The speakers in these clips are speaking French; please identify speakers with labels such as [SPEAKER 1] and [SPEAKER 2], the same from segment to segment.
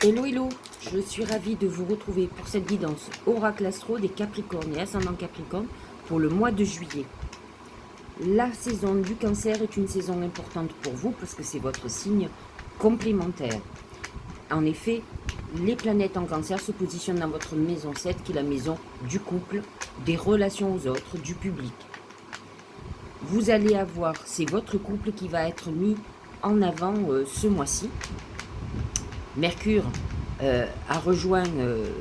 [SPEAKER 1] Hello, hello, je suis ravie de vous retrouver pour cette guidance Oracle Astro des Capricornes et Ascendant Capricorne pour le mois de juillet. La saison du Cancer est une saison importante pour vous parce que c'est votre signe complémentaire. En effet, les planètes en Cancer se positionnent dans votre maison 7 qui est la maison du couple, des relations aux autres, du public. Vous allez avoir, c'est votre couple qui va être mis en avant ce mois-ci. Mercure a rejoint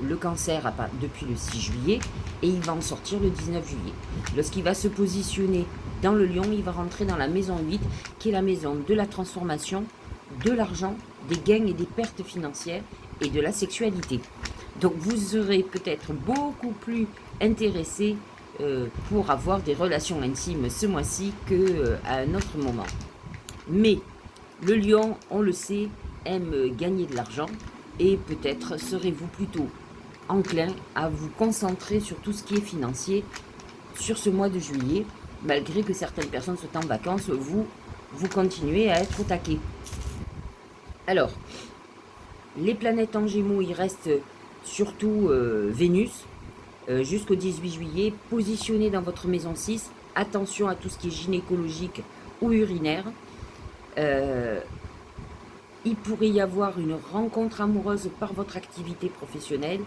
[SPEAKER 1] le Cancer depuis le 6 juillet et il va en sortir le 19 juillet. Lorsqu'il va se positionner dans le Lion, il va rentrer dans la maison 8 qui est la maison de la transformation, de l'argent, des gains et des pertes financières et de la sexualité. Donc vous serez peut-être beaucoup plus intéressé pour avoir des relations intimes ce mois-ci qu'à un autre moment. Mais le Lion, on le sait, aime gagner de l'argent et peut-être serez-vous plutôt enclin à vous concentrer sur tout ce qui est financier sur ce mois de juillet, malgré que certaines personnes soient en vacances, vous continuez à être au taquet. Alors, les planètes en Gémeaux, il reste surtout Vénus, jusqu'au 18 juillet, positionné dans votre maison 6. Attention à tout ce qui est gynécologique ou urinaire. Il pourrait y avoir une rencontre amoureuse par votre activité professionnelle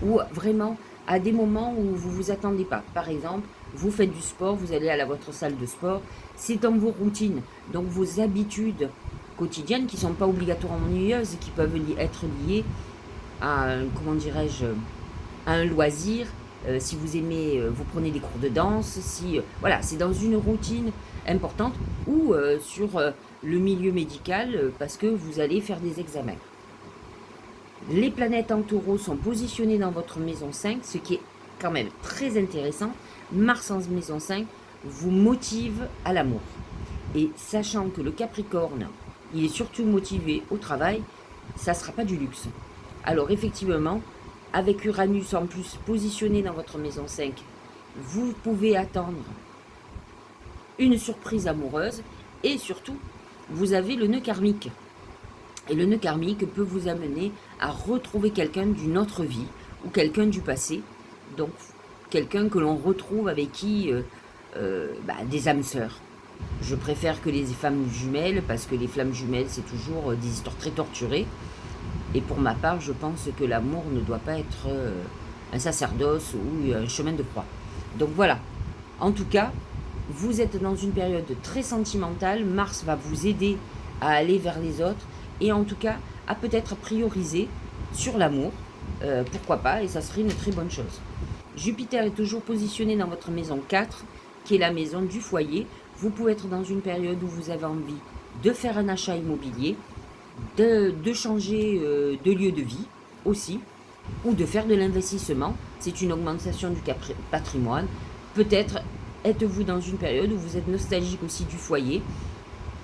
[SPEAKER 1] ou vraiment à des moments où vous ne vous attendez pas. Par exemple, vous faites du sport, vous allez à votre salle de sport, c'est dans vos routines, donc vos habitudes quotidiennes qui ne sont pas obligatoirement ennuyeuses, qui peuvent être liées à, comment dirais-je, à un loisir. Si vous aimez, vous prenez des cours de danse, si voilà, c'est dans une routine importante ou sur le milieu médical parce que vous allez faire des examens. Les planètes en taureau sont positionnées dans votre maison 5, ce qui est quand même très intéressant. Mars en maison 5 vous motive à l'amour. Et sachant que le Capricorne, il est surtout motivé au travail, ça ne sera pas du luxe. Alors effectivement, avec Uranus en plus positionné dans votre maison 5, vous pouvez attendre une surprise amoureuse et surtout, vous avez le nœud karmique. Et le nœud karmique peut vous amener à retrouver quelqu'un d'une autre vie ou quelqu'un du passé. Donc, quelqu'un que l'on retrouve avec qui des âmes sœurs. Je préfère que les femmes jumelles parce que les flammes jumelles, c'est toujours des histoires très torturées. Et pour ma part, je pense que l'amour ne doit pas être un sacerdoce ou un chemin de croix. Donc voilà. En tout cas, vous êtes dans une période très sentimentale. Mars va vous aider à aller vers les autres et en tout cas à peut-être prioriser sur l'amour. Pourquoi pas, et ça serait une très bonne chose. Jupiter est toujours positionné dans votre maison 4, qui est la maison du foyer. Vous pouvez être dans une période où vous avez envie de faire un achat immobilier, de changer de lieu de vie aussi, ou de faire de l'investissement. C'est une augmentation du patrimoine. Peut-être êtes-vous dans une période où vous êtes nostalgique aussi du foyer.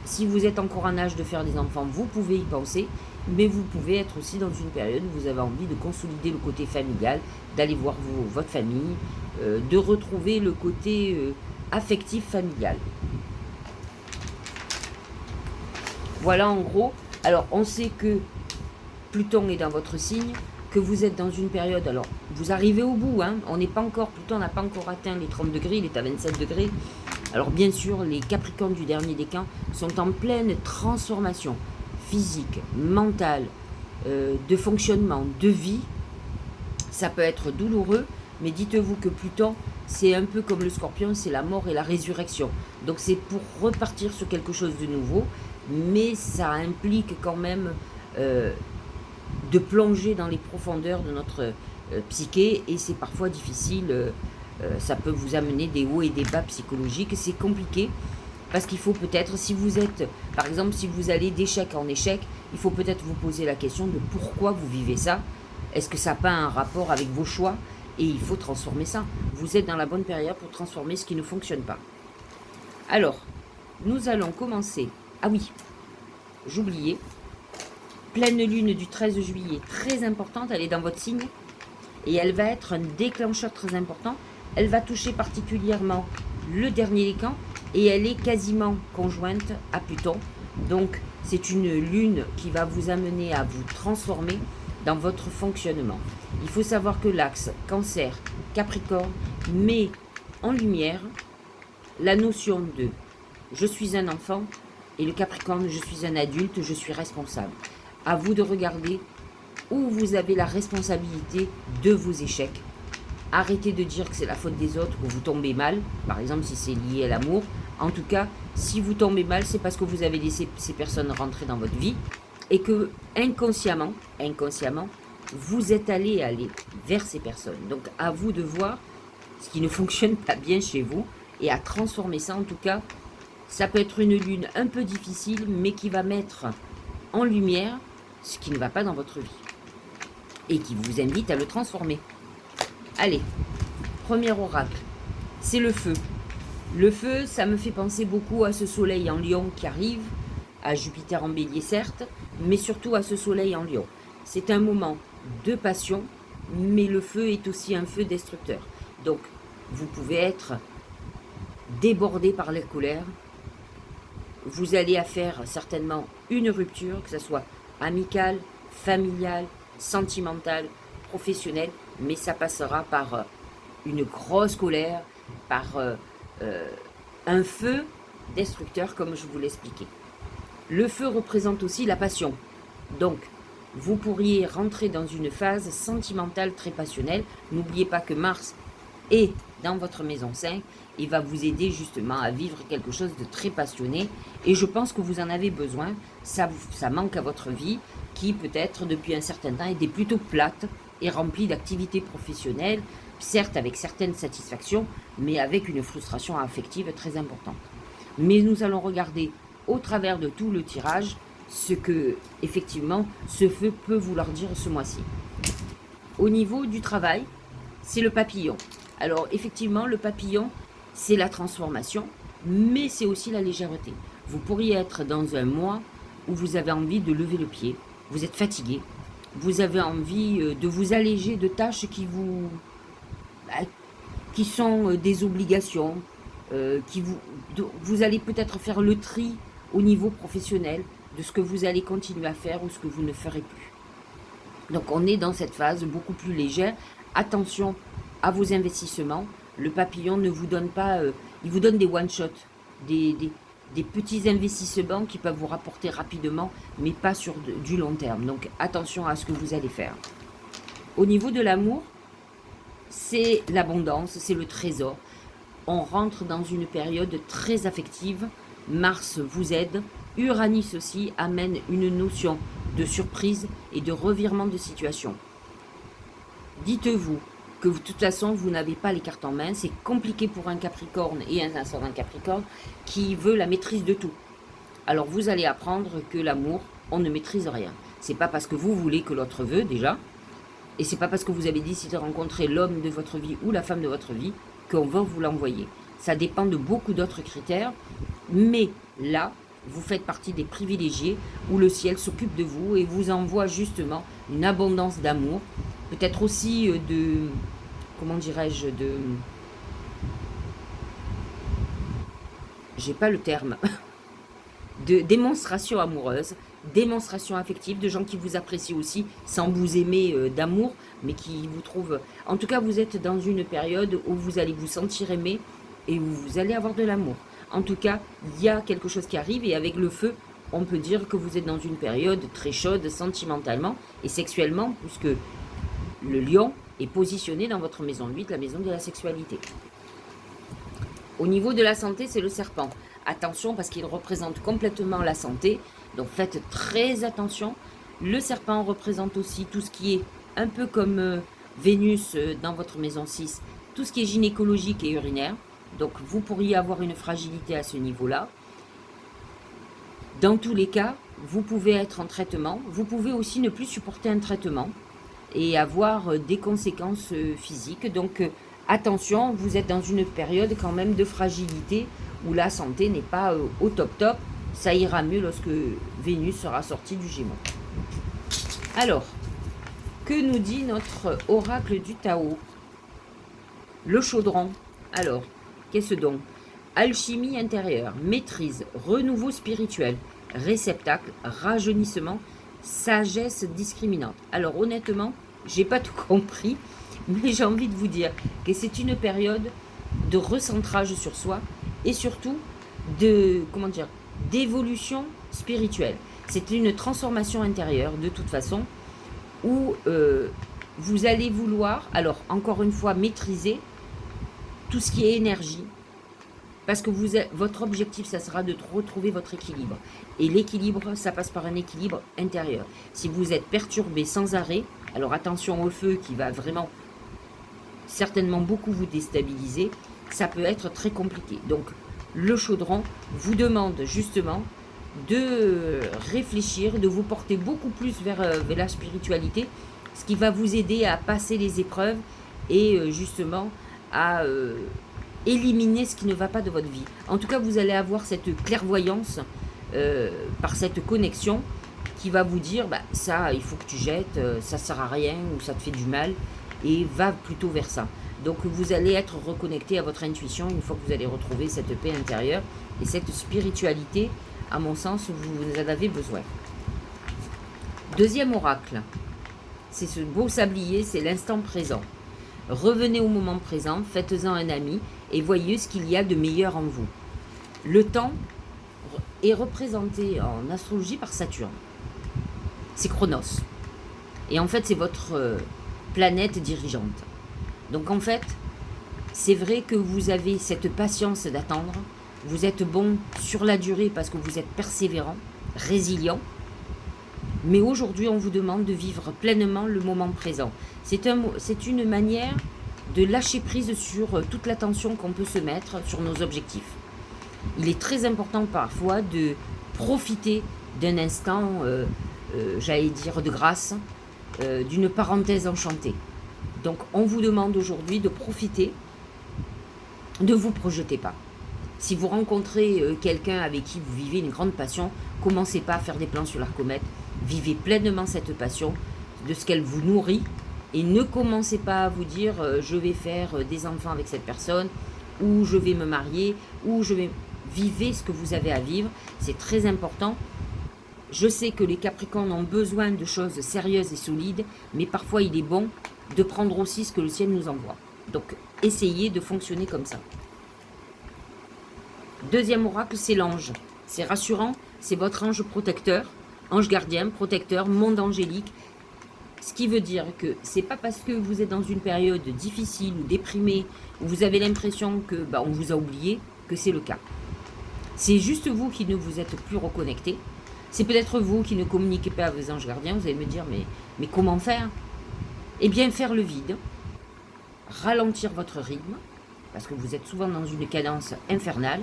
[SPEAKER 1] Si vous êtes encore en âge de faire des enfants, vous pouvez y penser, mais vous pouvez être aussi dans une période où vous avez envie de consolider le côté familial, d'aller voir votre famille, de retrouver le côté affectif familial. Voilà en gros. Alors on sait que Pluton est dans votre signe, que vous êtes dans une période, alors vous arrivez au bout, hein, on n'est pas encore, Pluton n'a pas encore atteint les 30 degrés, il est à 27 degrés. Alors bien sûr, les Capricornes du dernier décan sont en pleine transformation physique, mentale, de fonctionnement, de vie. Ça peut être douloureux, mais dites-vous que Pluton, c'est un peu comme le Scorpion, c'est la mort et la résurrection. Donc c'est pour repartir sur quelque chose de nouveau, mais ça implique quand même de plonger dans les profondeurs de notre psyché et c'est parfois difficile. Ça peut vous amener des hauts et des bas psychologiques. C'est compliqué parce qu'il faut peut-être, si vous êtes, par exemple, si vous allez d'échec en échec, il faut peut-être vous poser la question de pourquoi vous vivez ça. Est-ce que ça n'a pas un rapport avec vos choix? Et il faut transformer ça. Vous êtes dans la bonne période pour transformer ce qui ne fonctionne pas. Alors, nous allons commencer. Ah oui, j'oubliais. Pleine lune du 13 juillet, très importante, elle est dans votre signe. Et elle va être un déclencheur très important. Elle va toucher particulièrement le dernier décan et elle est quasiment conjointe à Pluton. Donc c'est une lune qui va vous amener à vous transformer dans votre fonctionnement. Il faut savoir que l'axe Cancer, Capricorne met en lumière la notion de je suis un enfant et le Capricorne, je suis un adulte, je suis responsable. À vous de regarder où vous avez la responsabilité de vos échecs. Arrêtez de dire que c'est la faute des autres, que vous tombez mal, par exemple si c'est lié à l'amour. En tout cas, si vous tombez mal, c'est parce que vous avez laissé ces personnes rentrer dans votre vie et que inconsciemment, vous êtes allé vers ces personnes. Donc à vous de voir ce qui ne fonctionne pas bien chez vous et à transformer ça. En tout cas, ça peut être une lune un peu difficile, mais qui va mettre en lumière ce qui ne va pas dans votre vie et qui vous invite à le transformer. Allez, premier oracle, c'est le feu. Le feu, ça me fait penser beaucoup à ce soleil en Lion qui arrive, à Jupiter en Bélier certes, mais surtout à ce soleil en Lion. C'est un moment de passion, mais le feu est aussi un feu destructeur. Donc, vous pouvez être débordé par la colère. Vous allez faire certainement une rupture, que ce soit amicale, familiale, sentimentale, professionnelle, mais ça passera par une grosse colère, par un feu destructeur, comme je vous l'expliquais. Le feu représente aussi la passion. Donc, vous pourriez rentrer dans une phase sentimentale très passionnelle. N'oubliez pas que Mars est dans votre maison 5 et va vous aider justement à vivre quelque chose de très passionné. Et je pense que vous en avez besoin. Ça manque à votre vie qui peut-être depuis un certain temps était plutôt plate et remplie d'activités professionnelles, certes avec certaines satisfactions, mais avec une frustration affective très importante. Mais nous allons regarder au travers de tout le tirage ce que, effectivement, ce feu peut vouloir dire ce mois-ci. Au niveau du travail, c'est le papillon. Alors, effectivement, le papillon, c'est la transformation, mais c'est aussi la légèreté. Vous pourriez être dans un mois où vous avez envie de lever le pied, vous êtes fatigué, vous avez envie de vous alléger de tâches qui sont des obligations, vous allez peut-être faire le tri au niveau professionnel de ce que vous allez continuer à faire ou ce que vous ne ferez plus. Donc on est dans cette phase beaucoup plus légère. Attention à vos investissements. Le papillon ne vous donne pas, il vous donne des one-shots, des petits investissements qui peuvent vous rapporter rapidement, mais pas sur du long terme. Donc attention à ce que vous allez faire. Au niveau de l'amour, c'est l'abondance, c'est le trésor. On rentre dans une période très affective. Mars vous aide. Uranus aussi amène une notion de surprise et de revirement de situation. Dites-vous que de toute façon, vous n'avez pas les cartes en main. C'est compliqué pour un Capricorne et un ascendant Capricorne qui veut la maîtrise de tout. Alors vous allez apprendre que l'amour, on ne maîtrise rien. C'est pas parce que vous voulez que l'autre veut déjà, et c'est pas parce que vous avez décidé de rencontrer l'homme de votre vie ou la femme de votre vie qu'on va vous l'envoyer. Ça dépend de beaucoup d'autres critères, mais là, vous faites partie des privilégiés où le ciel s'occupe de vous et vous envoie justement une abondance d'amour, peut-être aussi comment dirais-je, j'ai pas le terme, de démonstration amoureuse, démonstration affective, de gens qui vous apprécient aussi, sans vous aimer d'amour, mais qui vous trouvent... En tout cas, vous êtes dans une période où vous allez vous sentir aimé et où vous allez avoir de l'amour. En tout cas, il y a quelque chose qui arrive et avec le feu, on peut dire que vous êtes dans une période très chaude sentimentalement et sexuellement, puisque le lion est positionné dans votre maison 8, la maison de la sexualité. Au niveau de la santé, c'est le serpent. Attention parce qu'il représente complètement la santé, donc faites très attention. Le serpent représente aussi tout ce qui est un peu comme Vénus dans votre maison 6, tout ce qui est gynécologique et urinaire. Donc vous pourriez avoir une fragilité à ce niveau-là. Dans tous les cas, vous pouvez être en traitement. Vous pouvez aussi ne plus supporter un traitement et avoir des conséquences physiques. Donc attention, vous êtes dans une période quand même de fragilité où la santé n'est pas au top. Ça ira mieux lorsque Vénus sera sortie du Gémeaux. Alors, que nous dit notre oracle du Tao? Le chaudron. Alors, qu'est-ce donc? Alchimie intérieure, maîtrise, renouveau spirituel, réceptacle, rajeunissement, sagesse discriminante. Alors honnêtement, j'ai pas tout compris, mais j'ai envie de vous dire que c'est une période de recentrage sur soi et surtout de, comment dire, d'évolution spirituelle. C'est une transformation intérieure de toute façon où vous allez vouloir, alors encore une fois, maîtriser tout ce qui est énergie, parce que votre objectif, ça sera de retrouver votre équilibre. Et l'équilibre, ça passe par un équilibre intérieur. Si vous êtes perturbé sans arrêt, alors attention au feu qui va vraiment certainement beaucoup vous déstabiliser, ça peut être très compliqué. Donc le chaudron vous demande justement de réfléchir, de vous porter beaucoup plus vers la spiritualité, ce qui va vous aider à passer les épreuves et justement à éliminer ce qui ne va pas de votre vie. En tout cas, vous allez avoir cette clairvoyance par cette connexion qui va vous dire, bah, ça, il faut que tu jettes, ça sert à rien ou ça te fait du mal, et va plutôt vers ça. Donc vous allez être reconnecté à votre intuition une fois que vous allez retrouver cette paix intérieure et cette spiritualité, à mon sens, vous en avez besoin. Deuxième oracle, c'est ce beau sablier, c'est l'instant présent. Revenez au moment présent, faites-en un ami et voyez ce qu'il y a de meilleur en vous. Le temps est représenté en astrologie par Saturne. C'est Chronos. Et en fait, c'est votre planète dirigeante. Donc en fait, c'est vrai que vous avez cette patience d'attendre. Vous êtes bon sur la durée parce que vous êtes persévérant, résilient. Mais aujourd'hui, on vous demande de vivre pleinement le moment présent. C'est une manière de lâcher prise sur toute l'attention qu'on peut se mettre sur nos objectifs. Il est très important parfois de profiter d'un instant, j'allais dire de grâce, d'une parenthèse enchantée. Donc on vous demande aujourd'hui de profiter, ne vous projetez pas. Si vous rencontrez quelqu'un avec qui vous vivez une grande passion, commencez pas à faire des plans sur la comète. Vivez pleinement cette passion, de ce qu'elle vous nourrit, et ne commencez pas à vous dire je vais faire des enfants avec cette personne, ou je vais me marier, ou je vais... Vivez ce que vous avez à vivre, c'est très important. Je sais que les Capricornes ont besoin de choses sérieuses et solides, mais parfois il est bon de prendre aussi ce que le ciel nous envoie. Donc essayez de fonctionner comme ça. Deuxième oracle, c'est l'ange. C'est rassurant, c'est votre ange protecteur, ange gardien, protecteur, monde angélique. Ce qui veut dire que c'est pas parce que vous êtes dans une période difficile ou déprimée, où vous avez l'impression que on vous a oublié, que c'est le cas. C'est juste vous qui ne vous êtes plus reconnecté. C'est peut-être vous qui ne communiquez pas à vos anges gardiens. Vous allez me dire, mais comment faire? Eh bien, faire le vide, ralentir votre rythme, parce que vous êtes souvent dans une cadence infernale,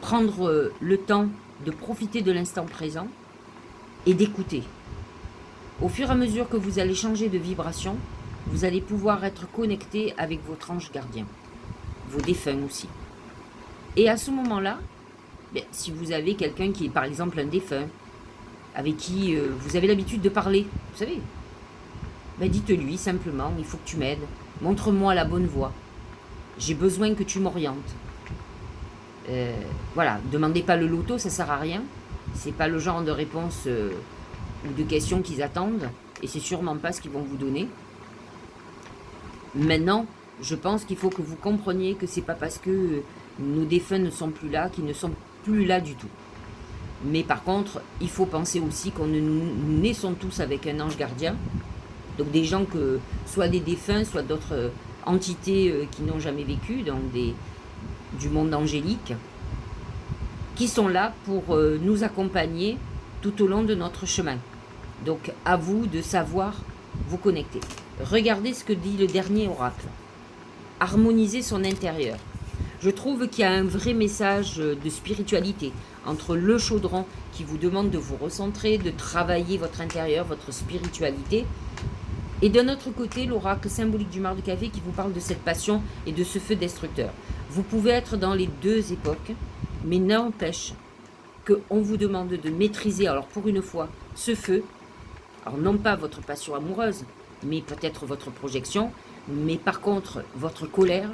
[SPEAKER 1] prendre le temps de profiter de l'instant présent et d'écouter. Au fur et à mesure que vous allez changer de vibration, vous allez pouvoir être connecté avec votre ange gardien, vos défunts aussi. Et à ce moment-là, si vous avez quelqu'un qui est par exemple un défunt, avec qui vous avez l'habitude de parler, vous savez, dites-lui simplement, il faut que tu m'aides, montre-moi la bonne voie, j'ai besoin que tu m'orientes. Voilà, demandez pas le loto, ça sert à rien, c'est pas le genre de réponse ou de questions qu'ils attendent, et c'est sûrement pas ce qu'ils vont vous donner. Maintenant, je pense qu'il faut que vous compreniez que c'est pas parce que nos défunts ne sont plus là qu'ils ne sont plus là du tout. Mais par contre, il faut penser aussi qu'on nous naissons tous avec un ange gardien, donc des gens que soit des défunts, soit d'autres entités qui n'ont jamais vécu, donc du monde angélique, qui sont là pour nous accompagner tout au long de notre chemin. Donc à vous de savoir vous connecter. Regardez ce que dit le dernier oracle. Harmoniser son intérieur. Je trouve qu'il y a un vrai message de spiritualité entre le chaudron qui vous demande de vous recentrer, de travailler votre intérieur, votre spiritualité, et d'un autre côté, l'oracle symbolique du mar de café qui vous parle de cette passion et de ce feu destructeur. Vous pouvez être dans les deux époques, mais n'empêche qu'on vous demande de maîtriser, alors pour une fois, ce feu. Alors non pas votre passion amoureuse, mais peut-être votre projection, mais par contre, votre colère,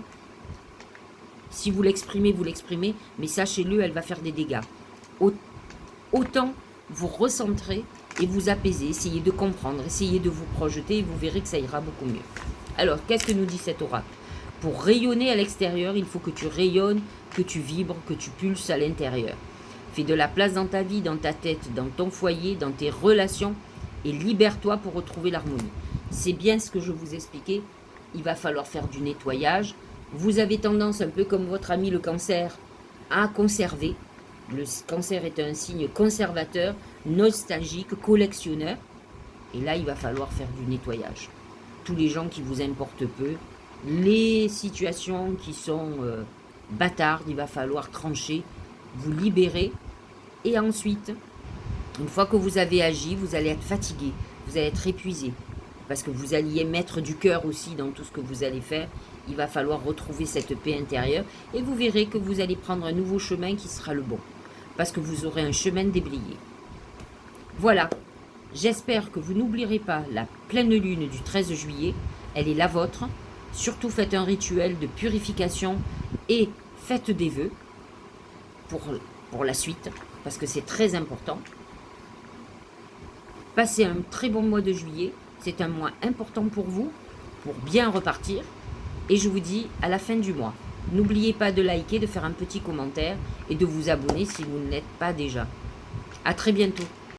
[SPEAKER 1] si vous l'exprimez, mais sachez-le, elle va faire des dégâts. Autant vous recentrer et vous apaiser, essayez de comprendre, essayez de vous projeter et vous verrez que ça ira beaucoup mieux. Alors, qu'est-ce que nous dit cet oracle? Pour rayonner à l'extérieur, il faut que tu rayonnes, que tu vibres, que tu pulses à l'intérieur. Fais de la place dans ta vie, dans ta tête, dans ton foyer, dans tes relations et libère-toi pour retrouver l'harmonie. C'est bien ce que je vous expliquais. Il va falloir faire du nettoyage. Vous avez tendance, un peu comme votre ami le cancer, à conserver. Le cancer est un signe conservateur, nostalgique, collectionneur. Et là, il va falloir faire du nettoyage. Tous les gens qui vous importent peu, les situations qui sont bâtardes, il va falloir trancher, vous libérer. Et ensuite, une fois que vous avez agi, vous allez être fatigué, vous allez être épuisé. Parce que vous alliez mettre du cœur aussi dans tout ce que vous allez faire. Il va falloir retrouver cette paix intérieure. Et vous verrez que vous allez prendre un nouveau chemin qui sera le bon. Parce que vous aurez un chemin déblayé. Voilà. J'espère que vous n'oublierez pas la pleine lune du 13 juillet. Elle est la vôtre. Surtout faites un rituel de purification et faites des vœux pour la suite. Parce que c'est très important. Passez un très bon mois de juillet. C'est un mois important pour vous, pour bien repartir. Et je vous dis à la fin du mois. N'oubliez pas de liker, de faire un petit commentaire et de vous abonner si vous ne l'êtes pas déjà. À très bientôt.